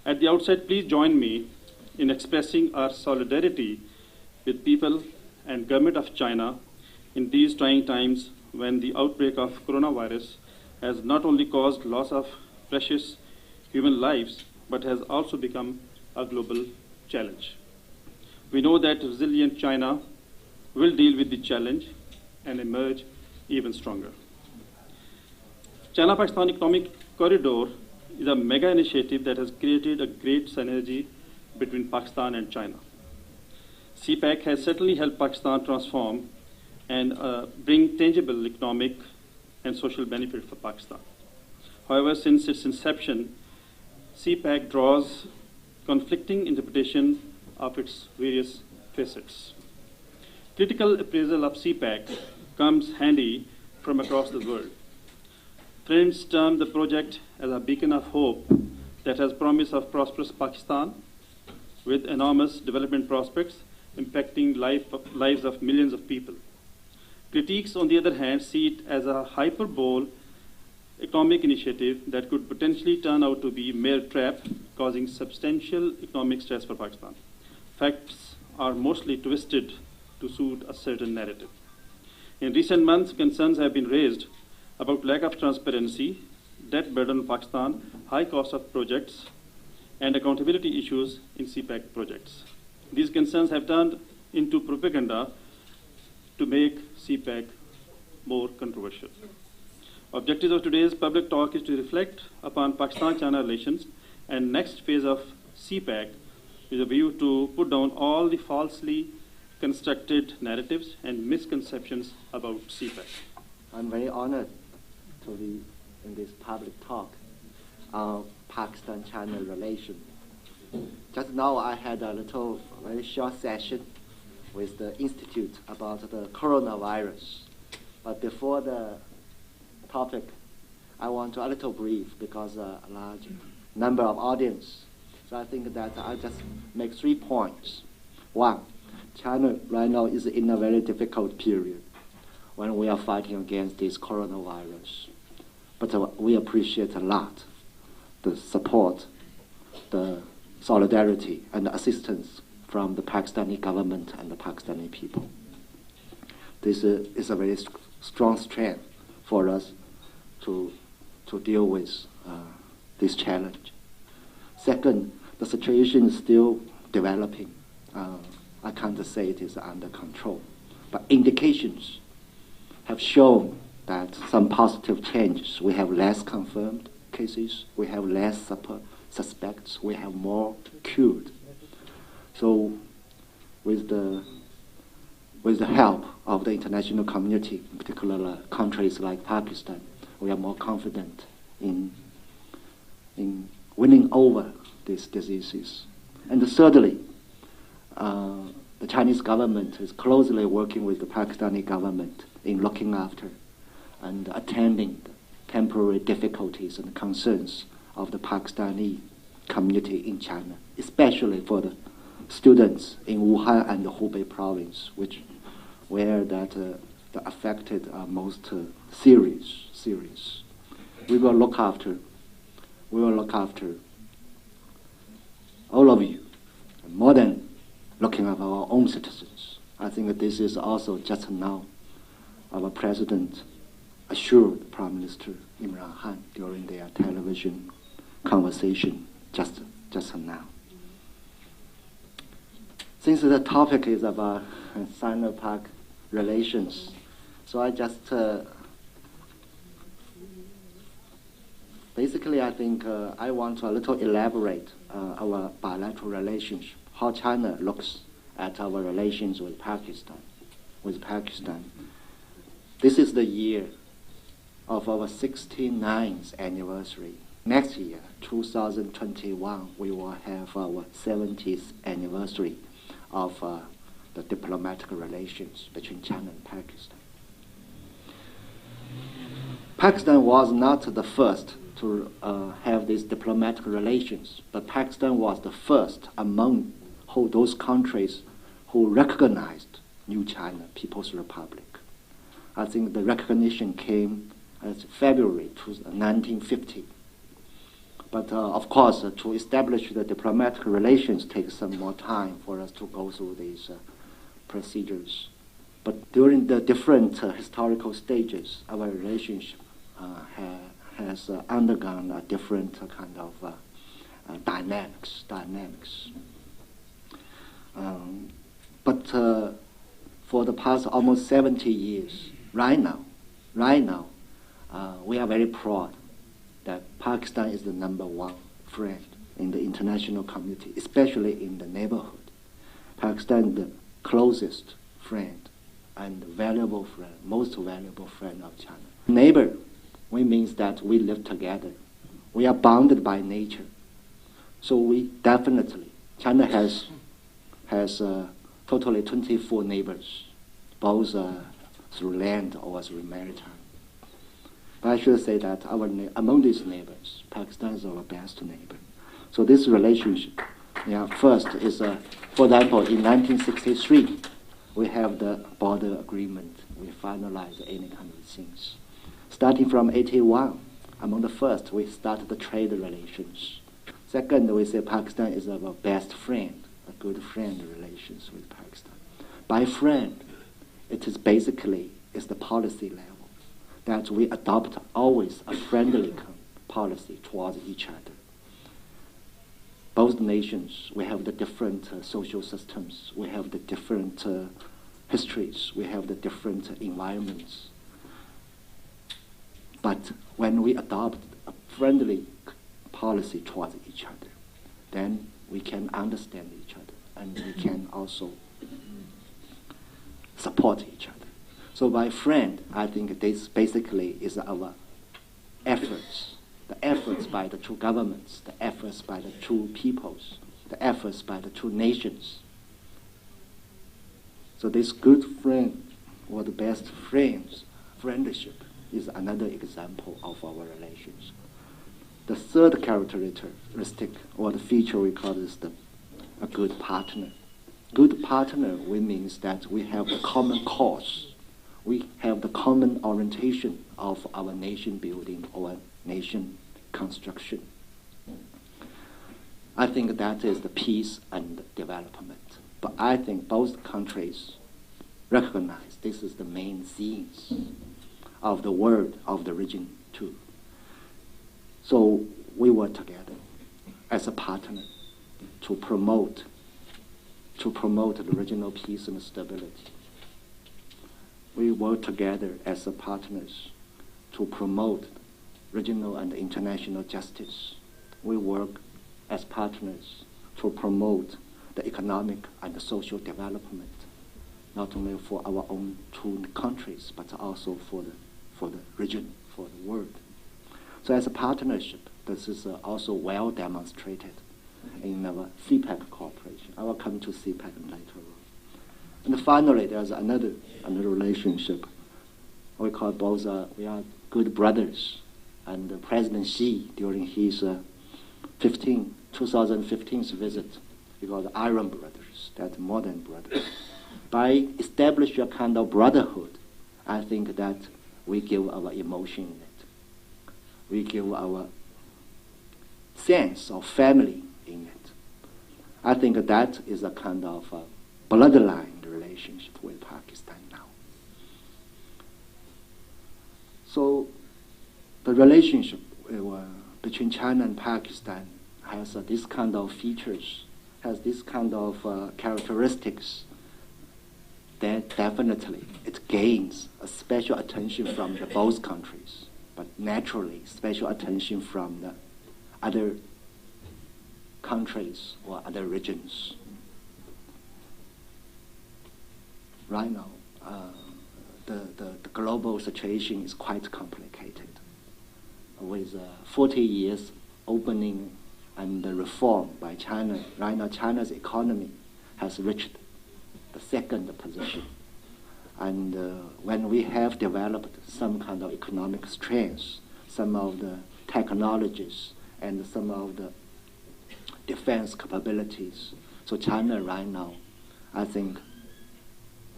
At the outset, please join me in expressing our solidarity with people and government of China in these trying times when the outbreak of coronavirus has not only caused loss of precious human lives, but has also become a global challenge. We know that resilient China will deal with the challenge and emerge even stronger. China-Pakistan Economic Corridor is a mega initiative that has created a great synergy between Pakistan and China. CPAC has certainly helped Pakistan transform and bring tangible economic and social benefit for Pakistan. However, since its inception, CPAC draws conflicting interpretation of its various facets. Critical appraisal of CPAC comes handy from across the world. Friends term the project as a beacon of hope that has promise of prosperous Pakistan with enormous development prospects impacting lives of millions of people. Critiques, on the other hand, see it as a hyperbole economic initiative that could potentially turn out to be a mere trap, causing substantial economic stress for Pakistan. Facts are mostly twisted to suit a certain narrative. In recent months, concerns have been raised about lack of transparency, debt burden on Pakistan, high cost of projects, and accountability issues in CPAC projects. These concerns have turned into propaganda to make CPAC more controversial. Objectives of today's public talk is to reflect upon Pakistan-China relations and next phase of CPAC with a view to put down all the falsely constructed narratives and misconceptions about CPAC. I'm very honored to be in this public talk on Pakistan-China relations. Just now I had a very short session with the Institute about the coronavirus. But before the topic, I want to a little brief because a large number of audience. So I think that I'll just make 3 points. One, China right now is in a very difficult period when we are fighting against this coronavirus. But we appreciate a lot the support, the solidarity, and the assistance from the Pakistani government and the Pakistani people. This is a very strong strength for us to deal with this challenge. Second, the situation is still developing. I can't say it is under control, but indications have shown that some positive changes. We have less confirmed cases, we have less suspects, we have more cured. So with the help of the international community, in particular countries like Pakistan, we are more confident in winning over these diseases. And thirdly, the Chinese government is closely working with the Pakistani government in looking after and attending the temporary difficulties and concerns of the Pakistani community in China, especially for the students in Wuhan and the Hubei province, where the affected are most serious. We will look after all of you, more than looking at our own citizens. I think that this is also just now our president assured Prime Minister Imran Khan during their television conversation just now. Since the topic is about Sino-Pak relations, so I just basically I think I want to a little elaborate our bilateral relationship, how China looks at our relations with Pakistan. This is the year of our 69th anniversary. Next year, 2021, we will have our 70th anniversary of the diplomatic relations between China and Pakistan. Pakistan was not the first to have these diplomatic relations, but Pakistan was the first among those countries who recognized New China People's Republic. I think the recognition came as February 1950. But of course, to establish the diplomatic relations takes some more time for us to go through these procedures. But during the different historical stages, our relationship has undergone a different kind of dynamics. But for the past almost 70 years, right now, we are very proud that Pakistan is the #1 friend in the international community, especially in the neighborhood. Pakistan is the closest friend and valuable friend, most valuable friend of China. Neighbor, we means that we live together. We are bounded by nature. So we definitely, China has totally 24 neighbors, both through land or through maritime. But I should say that among these neighbors, Pakistan is our best neighbor. So this relationship, first is, for example, in 1963, we have the border agreement. We finalize any kind of things. Starting from 81, among the first, we started the trade relations. Second, we say Pakistan is our best friend, a good friend relations with Pakistan. By friend, it is basically the policy level that we adopt always a friendly policy towards each other. Both nations, we have the different social systems, we have the different histories, we have the different environments. But when we adopt a friendly policy towards each other, then we can understand each other and we can also support each other. So by friend, I think this basically is our efforts, the efforts by the two governments, the efforts by the two peoples, the efforts by the two nations. So this good friend or the best friends, friendship is another example of our relations. The third characteristic or the feature we call is a good partner. Good partner, we means that we have a common cause. We have the common orientation of our nation building or nation construction. I think that is the peace and development. But I think both countries recognize this is the main themes of the world, of the region too. So we work together as a partner to promote the regional peace and stability. We work together as a partners to promote regional and international justice. We work as partners to promote the economic and the social development, not only for our own two countries, but also for the region, for the world. So as a partnership, this is also well demonstrated in our CPAC cooperation. I will come to CPAC later on. And finally, there's another relationship. We call both, we are good brothers. And President Xi, during his 2015 visit, we call the Iron Brothers, that's modern brothers. By establishing a kind of brotherhood, I think that we give our emotion in it. We give our sense of family in it. I think that is a kind of bloodline relationship with Pakistan now. So the relationship between China and Pakistan has this kind of features, has this kind of characteristics, that definitely it gains a special attention from both countries, but naturally special attention from the other countries or other regions. Right now, the global situation is quite complicated. With 40 years opening and the reform by China, right now China's economy has reached the second position. And when we have developed some kind of economic strengths, some of the technologies, and some of the defense capabilities, so China right now, I think,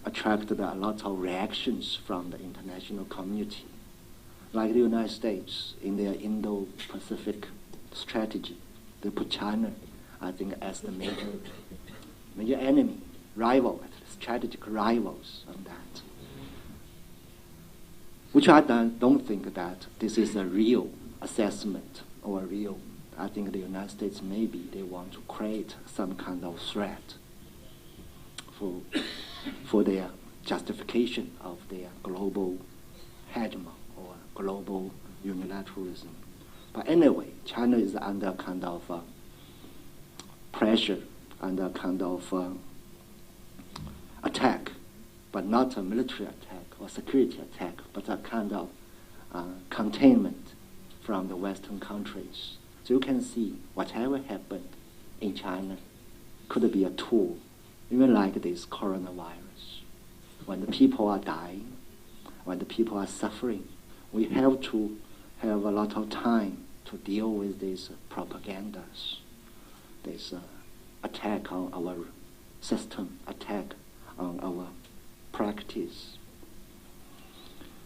attracted a lot of reactions from the international community. Like the United States in their Indo-Pacific strategy. They put China, I think, as the major enemy, rival, strategic rivals on that. Which I don't think that this is a real assessment or a real. I think the United States, maybe they want to create some kind of threat for their justification of their global hegemony or global unilateralism. But anyway, China is under kind of pressure, under kind of attack, but not a military attack or security attack, but a kind of containment from the Western countries. So you can see whatever happened in China could be a tool, even like this coronavirus. When the people are dying, when the people are suffering, we have to have a lot of time to deal with these propagandas, this attack on our system, attack on our practice.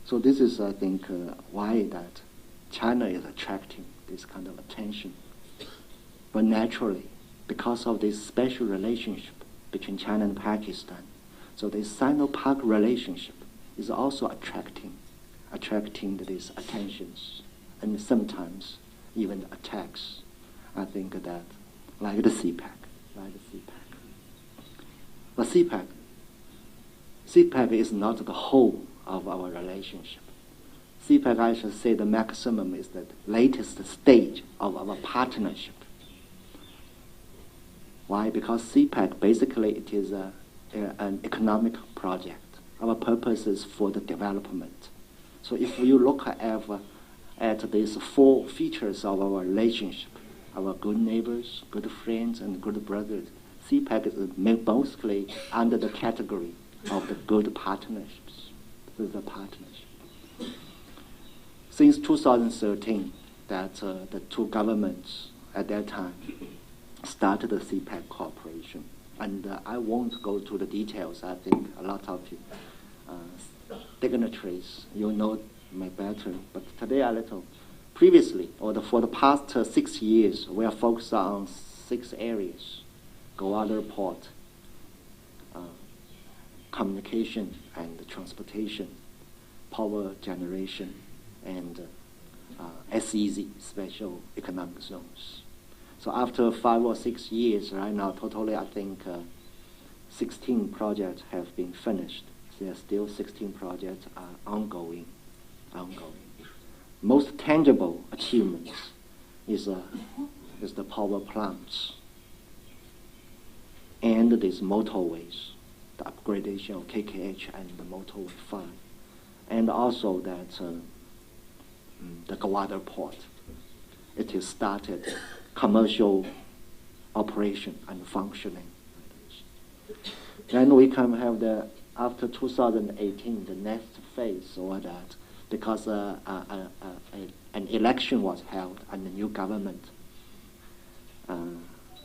So this is, I think, why that China is attracting this kind of attention. But naturally, because of this special relationship between China and Pakistan, so this Sino-Pak relationship is also attracting these attentions and sometimes even attacks. I think that, like the CPAC. But CPAC is not the whole of our relationship. CPAC, I should say, the maximum is the latest stage of our partnership. Why? Because CPAC, basically, it is an economic project. Our purpose is for the development. So if you look at these four features of our relationship, our good neighbors, good friends, and good brothers, CPAC is mostly under the category of the good partnerships. This is a partnership. Since 2013, that the two governments at that time started the CPAC cooperation. And I won't go to the details. I think a lot of you, dignitaries, you know me better. But today a little. Previously, for the past 6 years, we are focused on 6 areas: Gwadar Port, communication and transportation, power generation, and SEZ, Special Economic Zones. So after 5 or 6 years, right now, totally, I think 16 projects have been finished. There are still 16 projects are ongoing. Most tangible achievements is the power plants and these motorways, the upgradation of KKH and the motorway 5, and also that the Gwadar Port. It is started commercial operation and functioning. Then we can have after 2018, the next phase or that, because an election was held and the new government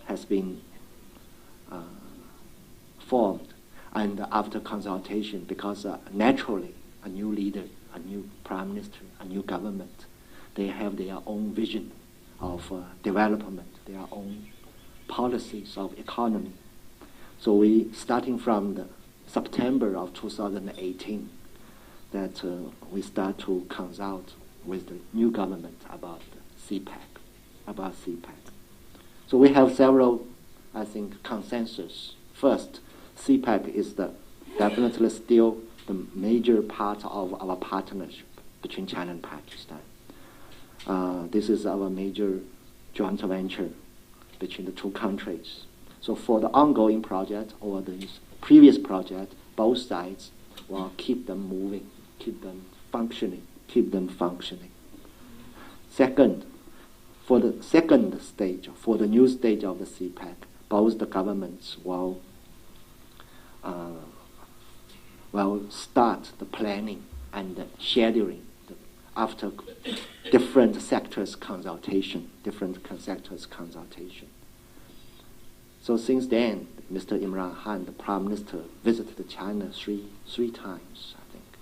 has been formed, and after consultation, because naturally a new leader, a new prime minister, a new government, they have their own vision of development, their own policies of economy. So we, starting from the September of 2018, that we start to consult with the new government about CPAC. So we have several, I think, consensus. First, CPAC is definitely still the major part of our partnership between China and Pakistan. This is our major joint venture between the two countries. So for the ongoing project or the previous project, both sides will keep them moving, keep them functioning. Second, for the second stage, for the new stage of the CPAC, both the governments will start the planning and the scheduling after different sectors consultation. So since then, Mr. Imran Khan, the Prime Minister, visited China three times, I think,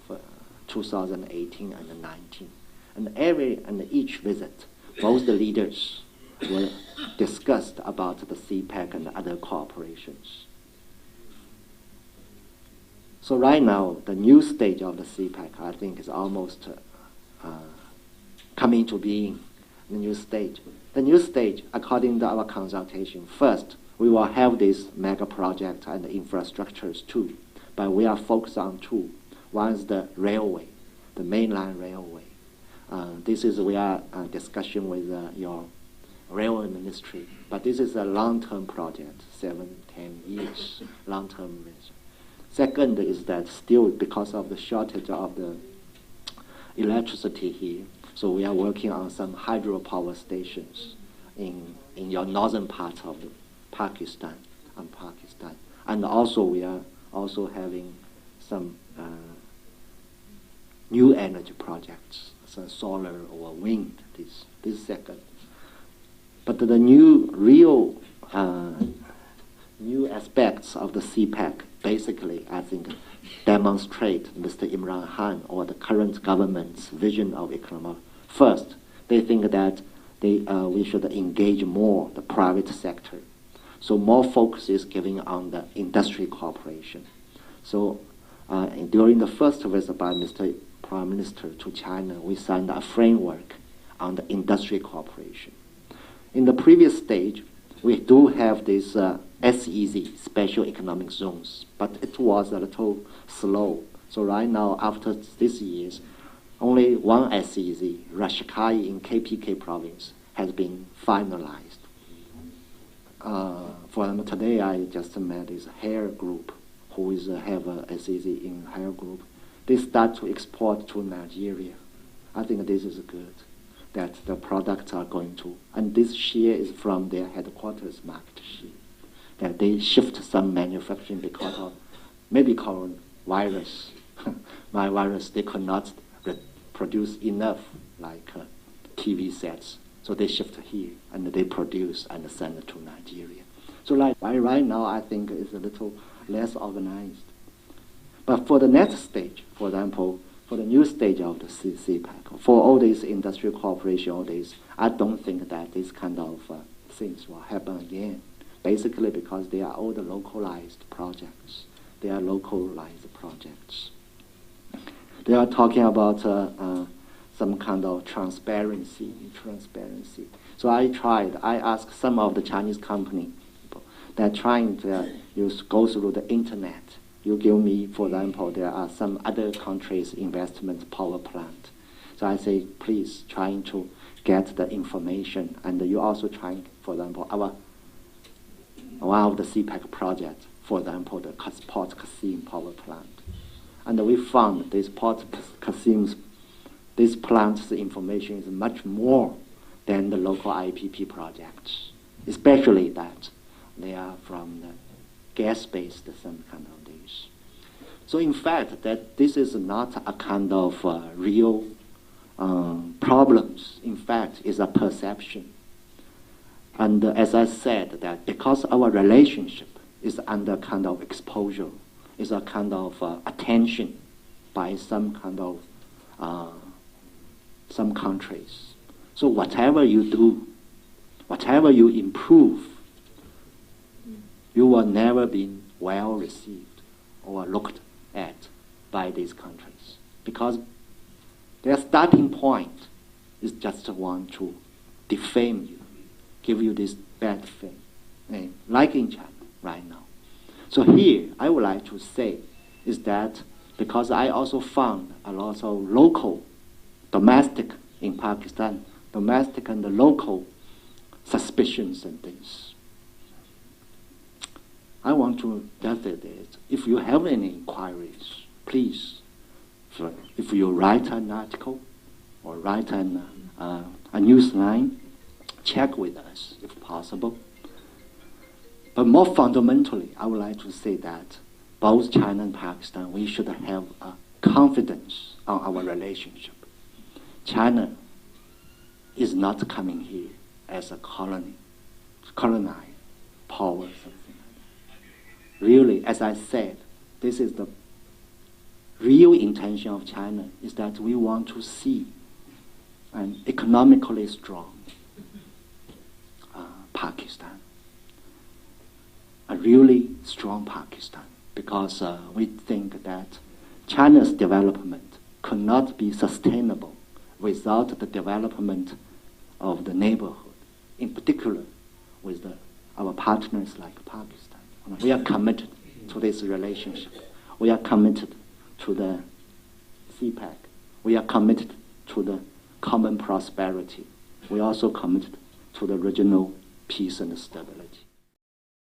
for 2018 and 2019. And each visit both the leaders were discussed about the CPAC and other cooperations. So right now, the new stage of the CPAC, I think, is almost coming to being the new stage. The new stage, according to our consultation, first, we will have this mega project and the infrastructures too, but we are focused on two. One is the railway, the mainline railway. We are discussion with your railway ministry, but this is a long-term project, 7-10 years, long-term vision. Second is that still because of the shortage of the electricity here, so we are working on some hydropower stations in your northern part of Pakistan. And also we are also having some new energy projects, so solar or wind, this second. But the new aspects of the CPAC basically, I think, demonstrate Mr. Imran Khan or the current government's vision of economic. First, they think that we should engage more the private sector. So more focus is given on the industry cooperation. So during the first visit by Mr. Prime Minister to China, we signed a framework on the industry cooperation. In the previous stage, we do have this SEZ, Special Economic Zones, but it was a little slow. So right now, after this years, only one SEZ, Rashkai in KPK province, has been finalized. For them today, I just met this hair group, who is have a SEZ in hair group. They start to export to Nigeria. I think this is good, that the products are going to, and this share is from their headquarters market share, that they shift some manufacturing because of maybe coronavirus. My virus, they could not produce enough like TV sets. So they shift here and they produce and send it to Nigeria. So like right now, I think it's a little less organized. But for the next stage, for example, for the new stage of the CPAC, for all these industrial cooperation, all these, I don't think that this kind of things will happen again. Basically because they are all the localized projects. They are localized projects. They are talking about some kind of transparency. So I asked some of the Chinese company, they're trying to go through the internet. You give me, for example, there are some other countries' investment power plant. So I say, please, trying to get the information. And you also trying, for example, one of the CPAC projects, for example, the Port Qasim power plant. And we found this Port Qasim's, this plant's information is much more than the local IPP projects, especially that they are from the gas-based some kind of things. So in fact, that this is not a kind of real problems. In fact, it's a perception. And as I said, that because our relationship is under kind of exposure, is a kind of attention by some kind of some countries. So whatever you do, whatever you improve, you will never be well received or looked at by these countries, because their starting point is just want to defame you, give you this bad thing, like in China right now. So here, I would like to say is that because I also found a lot of local, domestic in Pakistan, domestic and local suspicions and things. I want to just say that if you have any inquiries, please, if you write an article or write a news line, check with us if possible. But more fundamentally, I would like to say that both China and Pakistan, we should have a confidence on our relationship. China is not coming here as a colonized power, something like that. Really, as I said, this is the real intention of China, is that we want to see and economically strong Pakistan. A really strong Pakistan, because we think that China's development could not be sustainable without the development of the neighborhood, in particular with our partners like Pakistan. We are committed to this relationship. We are committed to the CPAC. We are committed to the common prosperity. We are also committed to the regional peace and stability.